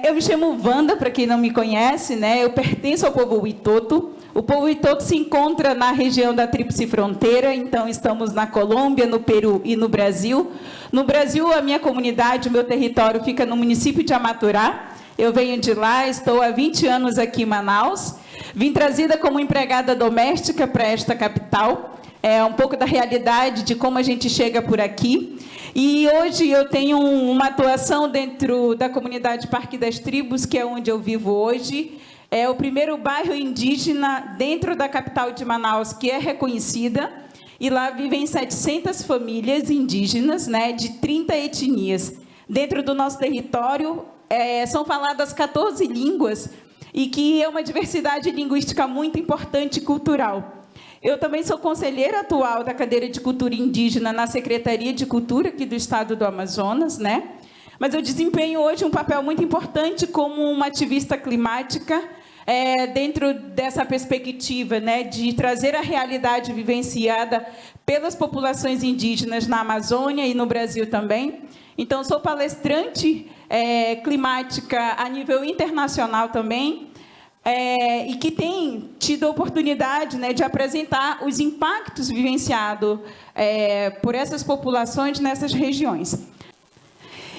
Eu me chamo Wanda, para quem não me conhece, né? Eu pertenço ao povo Witoto. O povo Witoto se encontra na região da Tríplice Fronteira, então estamos na Colômbia, no Peru e no Brasil. No Brasil, a minha comunidade, o meu território fica no município de Amaturá. Eu venho de lá, estou há 20 anos aqui em Manaus. Vim trazida como empregada doméstica para esta capital. É um pouco da realidade de como a gente chega por aqui. E hoje eu tenho uma atuação dentro da comunidade Parque das Tribos, que é onde eu vivo hoje. É o primeiro bairro indígena dentro da capital de Manaus que é reconhecida. E lá vivem 700 famílias indígenas, né, de 30 etnias. Dentro do nosso território, são faladas 14 línguas, e que é uma diversidade linguística muito importante e cultural. Eu também sou conselheira atual da cadeira de Cultura Indígena na Secretaria de Cultura aqui do Estado do Amazonas, né? Mas eu desempenho hoje um papel muito importante como uma ativista climática, dentro dessa perspectiva, né, de trazer a realidade vivenciada pelas populações indígenas na Amazônia e no Brasil também. Então, sou palestrante climática a nível internacional também, e que tem tido a oportunidade, né, de apresentar os impactos vivenciados por essas populações nessas regiões.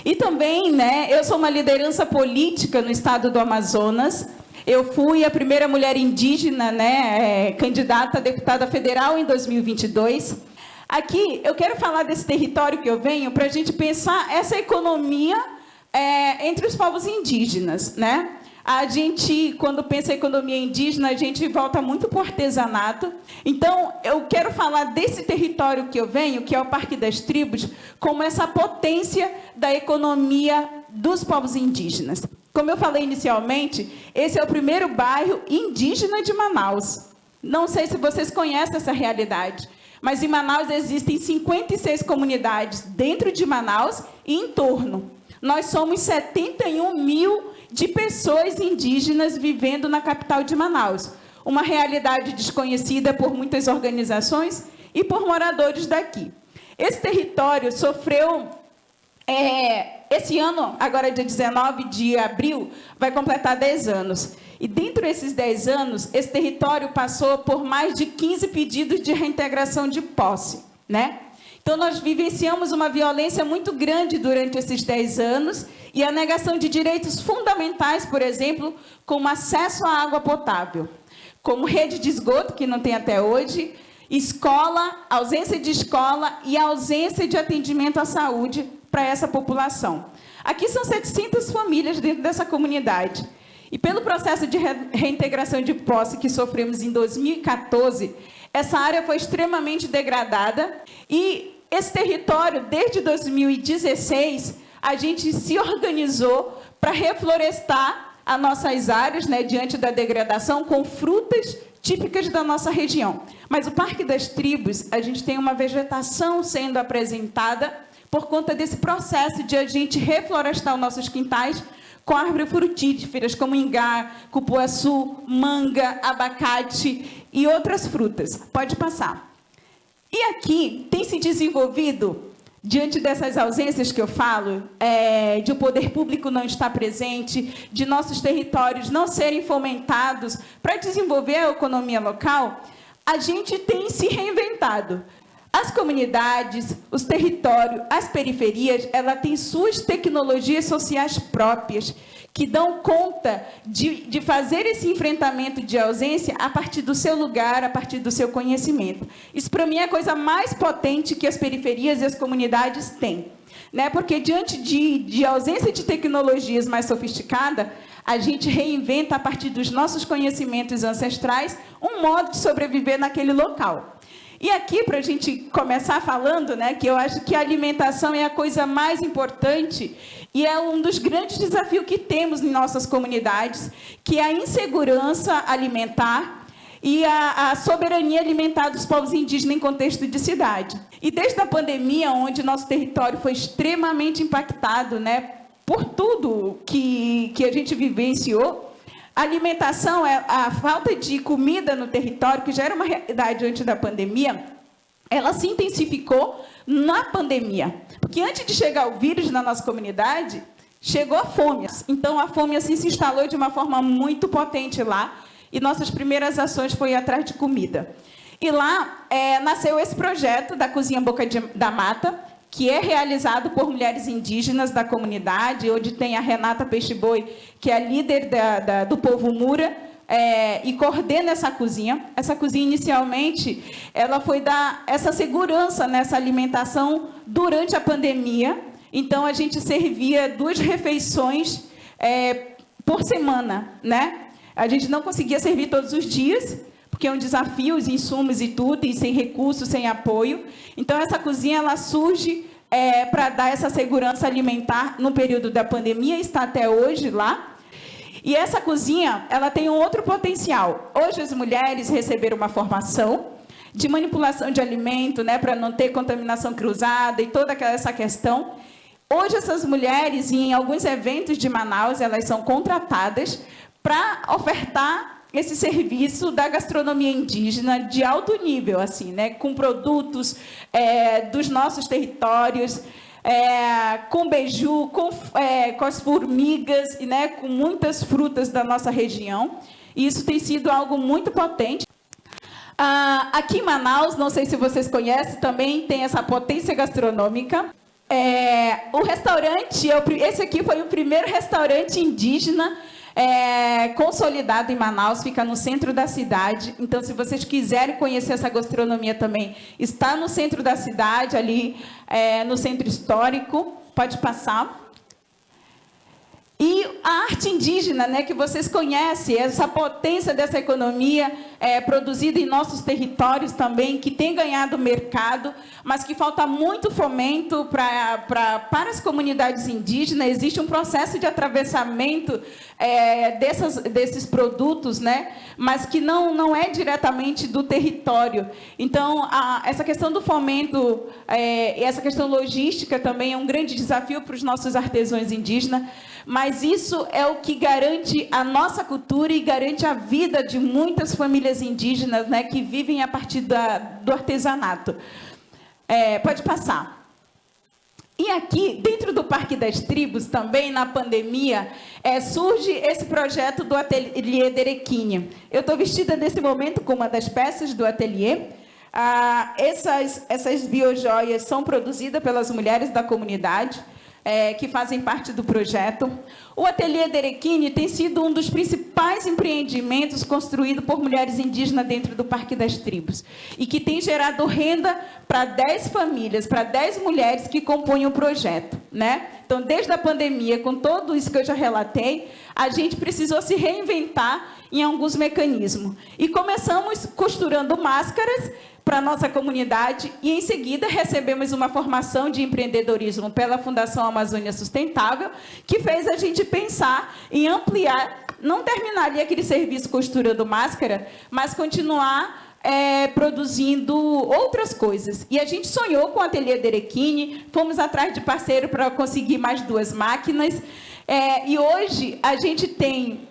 E também, né, eu sou uma liderança política no estado do Amazonas. Eu fui a primeira mulher indígena, né, candidata a deputada federal em 2022. Aqui, eu quero falar desse território que eu venho para a gente pensar essa economia entre os povos indígenas, né? A gente, quando pensa em economia indígena, a gente volta muito para o artesanato. Então, eu quero falar desse território que eu venho, que é o Parque das Tribos, como essa potência da economia dos povos indígenas. Como eu falei inicialmente, esse é o primeiro bairro indígena de Manaus. Não sei se vocês conhecem essa realidade, mas em Manaus existem 56 comunidades dentro de Manaus e em torno. Nós somos 71 mil de pessoas indígenas vivendo na capital de Manaus. Uma realidade desconhecida por muitas organizações e por moradores daqui. Esse território sofreu, esse ano, agora dia 19 de abril, vai completar 10 anos. E dentro desses 10 anos, esse território passou por mais de 15 pedidos de reintegração de posse, né? Então, nós vivenciamos uma violência muito grande durante esses 10 anos e a negação de direitos fundamentais, por exemplo, como acesso à água potável, como rede de esgoto, que não tem até hoje, escola, ausência de escola e ausência de atendimento à saúde para essa população. Aqui são 700 famílias dentro dessa comunidade. E pelo processo de reintegração de posse que sofremos em 2014, essa área foi extremamente degradada e esse território, desde 2016, a gente se organizou para reflorestar as nossas áreas, né, diante da degradação, com frutas típicas da nossa região. Mas o Parque das Tribos, a gente tem uma vegetação sendo apresentada por conta desse processo de a gente reflorestar os nossos quintais com árvores frutíferas, como ingá, cupuaçu, manga, abacate e outras frutas. Pode passar. E aqui tem se desenvolvido, diante dessas ausências que eu falo, de o poder público não estar presente, de nossos territórios não serem fomentados para desenvolver a economia local, a gente tem se reinventado. As comunidades, os territórios, as periferias, ela tem suas tecnologias sociais próprias, que dão conta de fazer esse enfrentamento de ausência a partir do seu lugar, a partir do seu conhecimento. Isso, para mim, é a coisa mais potente que as periferias e as comunidades têm, né? Porque, diante de ausência de tecnologias mais sofisticadas, a gente reinventa, a partir dos nossos conhecimentos ancestrais, um modo de sobreviver naquele local. E aqui, para a gente começar falando, né, que eu acho que a alimentação é a coisa mais importante e é um dos grandes desafios que temos em nossas comunidades, que é a insegurança alimentar e a soberania alimentar dos povos indígenas em contexto de cidade. E desde a pandemia, onde nosso território foi extremamente impactado, né, por tudo que a gente vivenciou, a alimentação, a falta de comida no território, que já era uma realidade antes da pandemia, ela se intensificou na pandemia. Porque antes de chegar o vírus na nossa comunidade, chegou a fome. Então, a fome assim se instalou de uma forma muito potente lá, e nossas primeiras ações foi atrás de comida. E lá nasceu esse projeto da Cozinha Boca da Mata, que é realizado por mulheres indígenas da comunidade, onde tem a Renata Peixe-Boi, que é a líder do povo Mura, e coordena essa cozinha. Essa cozinha, inicialmente, ela foi dar essa segurança nessa alimentação durante a pandemia. Então, a gente servia 2 refeições por semana, né? A gente não conseguia servir todos os dias, porque é um desafio, os insumos e tudo, e sem recursos, sem apoio. Então, essa cozinha ela surge para dar essa segurança alimentar no período da pandemia, está até hoje lá. E essa cozinha ela tem um outro potencial. Hoje, as mulheres receberam uma formação de manipulação de alimento, né, para não ter contaminação cruzada e toda essa questão. Hoje, essas mulheres, em alguns eventos de Manaus, elas são contratadas para ofertar esse serviço da gastronomia indígena de alto nível, assim, né, com produtos dos nossos territórios, com beiju, com as formigas, né, com muitas frutas da nossa região. E isso tem sido algo muito potente. Aqui em Manaus, não sei se vocês conhecem, também tem essa potência gastronômica. O restaurante, esse aqui foi o primeiro restaurante indígena consolidado em Manaus, fica no centro da cidade. Então, se vocês quiserem conhecer essa gastronomia também, está no centro da cidade, ali no centro histórico, pode passar. E a arte indígena, né, que vocês conhecem, essa potência dessa economia produzida em nossos territórios também, que tem ganhado mercado, mas que falta muito fomento para as comunidades indígenas. Existe um processo de atravessamento desses produtos, né, mas que não é diretamente do território. Então, essa questão do fomento e essa questão logística também é um grande desafio para os nossos artesãos indígenas, mas isso é o que garante a nossa cultura e garante a vida de muitas famílias indígenas, né, que vivem a partir do artesanato. Pode passar. E aqui, dentro do Parque das Tribos, também na pandemia, surge esse projeto do Ateliê Derequinha. Eu estou vestida nesse momento com uma das peças do ateliê. Essas biojoias são produzidas pelas mulheres da comunidade, que fazem parte do projeto. O Ateliê Derequine tem sido um dos principais empreendimentos construídos por mulheres indígenas dentro do Parque das Tribos e que tem gerado renda para 10 famílias, para 10 mulheres que compõem o projeto, né? Então, desde a pandemia, com tudo isso que eu já relatei, a gente precisou se reinventar em alguns mecanismos. E começamos costurando máscaras para a nossa comunidade e, em seguida, recebemos uma formação de empreendedorismo pela Fundação Amazônia Sustentável, que fez a gente pensar em ampliar, não terminar ali aquele serviço costurando máscara, mas continuar produzindo outras coisas. E a gente sonhou com o Ateliê Derequine, fomos atrás de parceiro para conseguir mais 2 máquinas, e hoje a gente tem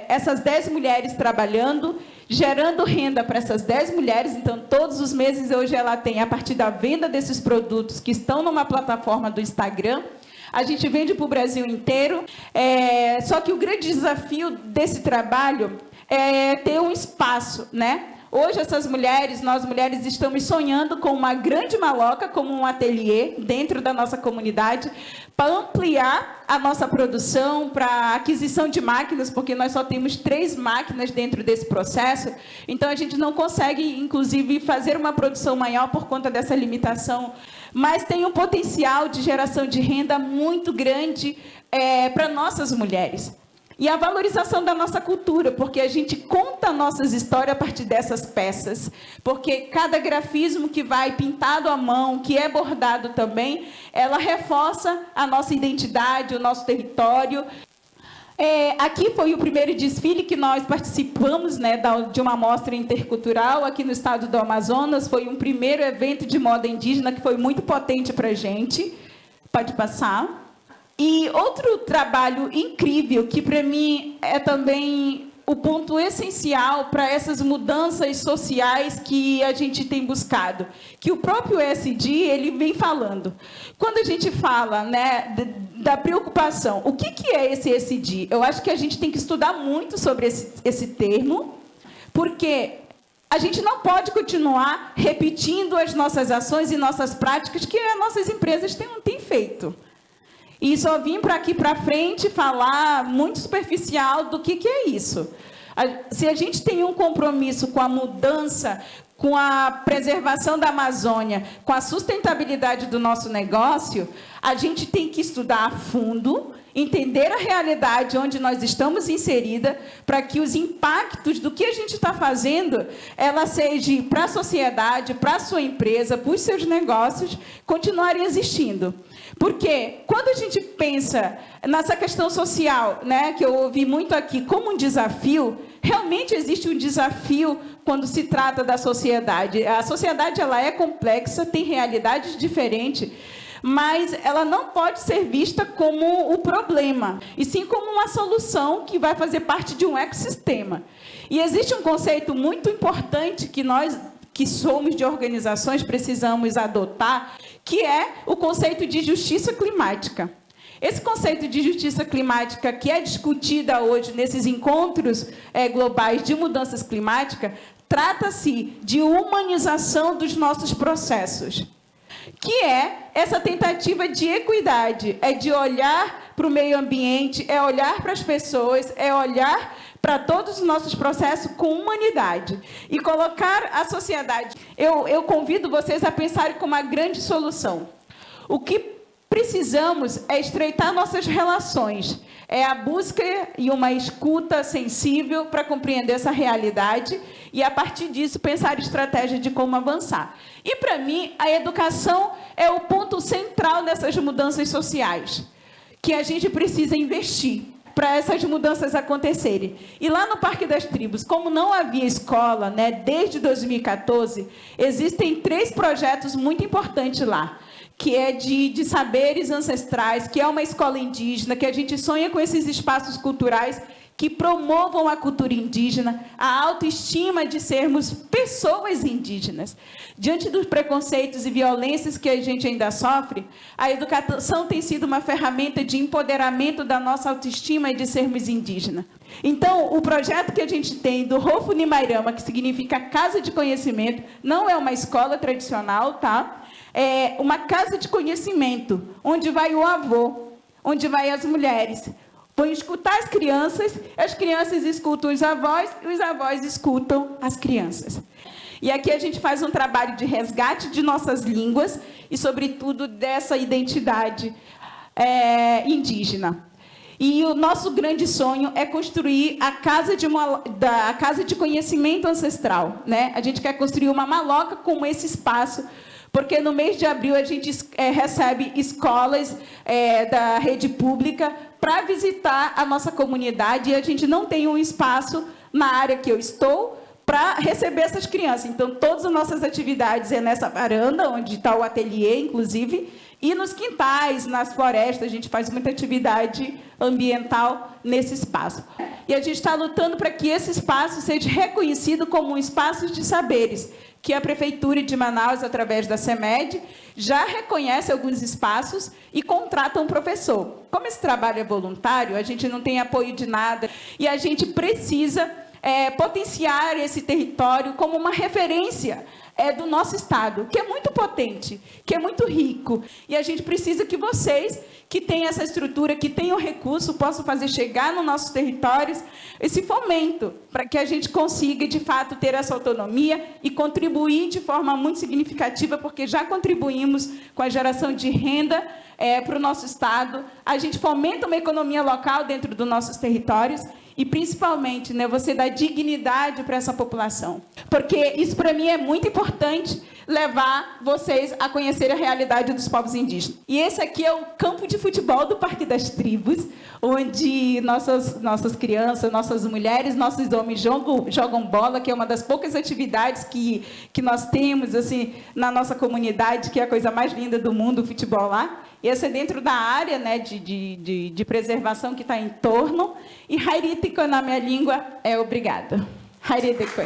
essas 10 mulheres trabalhando, gerando renda para essas 10 mulheres. Então, todos os meses, hoje, ela tem, a partir da venda desses produtos que estão numa plataforma do Instagram, a gente vende para o Brasil inteiro. Só que o grande desafio desse trabalho é ter um espaço, né? Hoje, nós mulheres, estamos sonhando com uma grande maloca, como um ateliê dentro da nossa comunidade, para ampliar a nossa produção, para aquisição de máquinas, porque nós só temos 3 máquinas dentro desse processo. Então, a gente não consegue, inclusive, fazer uma produção maior por conta dessa limitação, mas tem um potencial de geração de renda muito grande para nossas mulheres. E a valorização da nossa cultura, porque a gente conta nossas histórias a partir dessas peças, porque cada grafismo que vai pintado à mão, que é bordado também, ela reforça a nossa identidade, o nosso território. Aqui foi o primeiro desfile que nós participamos, né, de uma mostra intercultural aqui no estado do Amazonas. Foi um primeiro evento de moda indígena que foi muito potente para a gente. Pode passar. E outro trabalho incrível, que para mim é também o ponto essencial para essas mudanças sociais que a gente tem buscado, que o próprio ESG ele vem falando. Quando a gente fala, né, da preocupação, o que é esse ESG? Eu acho que a gente tem que estudar muito sobre esse termo, porque a gente não pode continuar repetindo as nossas ações e nossas práticas que as nossas empresas têm feito. E só vim para aqui para frente falar muito superficial do que é isso. Se a gente tem um compromisso com a mudança, com a preservação da Amazônia, com a sustentabilidade do nosso negócio, a gente tem que estudar a fundo, entender a realidade onde nós estamos inserida, para que os impactos do que a gente está fazendo, ela seja para a sociedade, para a sua empresa, para os seus negócios, continuarem existindo. Porque quando a gente pensa nessa questão social, né, que eu ouvi muito aqui como um desafio, realmente existe um desafio quando se trata da sociedade. A sociedade ela é complexa, tem realidades diferentes, mas ela não pode ser vista como o problema, e sim como uma solução que vai fazer parte de um ecossistema. E existe um conceito muito importante que nós, que somos de organizações, precisamos adotar, que é o conceito de justiça climática. Esse conceito de justiça climática que é discutida hoje nesses encontros globais de mudanças climáticas, trata-se de humanização dos nossos processos, que é essa tentativa de equidade, é de olhar para o meio ambiente, é olhar para as pessoas, é olhar para todos os nossos processos com humanidade e colocar a sociedade. Eu convido vocês a pensarem como uma grande solução. O que precisamos é estreitar nossas relações, é a busca e uma escuta sensível para compreender essa realidade e, a partir disso, pensar estratégia de como avançar. E, para mim, a educação é o ponto central dessas mudanças sociais, que a gente precisa investir para essas mudanças acontecerem. E lá no Parque das Tribos, como não havia escola, né, desde 2014, existem 3 projetos muito importantes lá, que é de saberes ancestrais, que é uma escola indígena, que a gente sonha com esses espaços culturais que promovam a cultura indígena, a autoestima de sermos pessoas indígenas. Diante dos preconceitos e violências que a gente ainda sofre, a educação tem sido uma ferramenta de empoderamento da nossa autoestima e de sermos indígenas. Então, o projeto que a gente tem do Rofo Nimairama, que significa Casa de Conhecimento, não é uma escola tradicional, tá? É uma casa de conhecimento, onde vai o avô, onde vai as mulheres. Vão escutar as crianças escutam os avós e os avós escutam as crianças. E aqui a gente faz um trabalho de resgate de nossas línguas e, sobretudo, dessa identidade indígena. E o nosso grande sonho é construir a casa de conhecimento ancestral, né? A gente quer construir uma maloca com esse espaço, porque no mês de abril a gente recebe escolas da rede pública para visitar a nossa comunidade, e a gente não tem um espaço na área que eu estou para receber essas crianças. Então, todas as nossas atividades é nessa varanda, onde está o ateliê, inclusive, e nos quintais, nas florestas, a gente faz muita atividade ambiental nesse espaço. E a gente está lutando para que esse espaço seja reconhecido como um espaço de saberes, que a Prefeitura de Manaus, através da CEMED, já reconhece alguns espaços e contrata um professor. Como esse trabalho é voluntário, a gente não tem apoio de nada, e a gente precisa potenciar esse território como uma referência do nosso Estado, que é muito potente, que é muito rico. E a gente precisa que vocês, que têm essa estrutura, que têm o recurso, possam fazer chegar nos nossos territórios esse fomento, para que a gente consiga, de fato, ter essa autonomia e contribuir de forma muito significativa, porque já contribuímos com a geração de renda para o nosso Estado. A gente fomenta uma economia local dentro dos nossos territórios, e, principalmente, né, você dá dignidade para essa população. Porque isso, para mim, é muito importante levar vocês a conhecer a realidade dos povos indígenas. E esse aqui é o campo de futebol do Parque das Tribos, onde nossas crianças, nossas mulheres, nossos homens jogam bola, que é uma das poucas atividades que nós temos assim, na nossa comunidade, que é a coisa mais linda do mundo, o futebol lá. Esse é dentro da área, né, de preservação que está em torno. E Hairitikwe, na minha língua, é obrigada. Hairitikwe.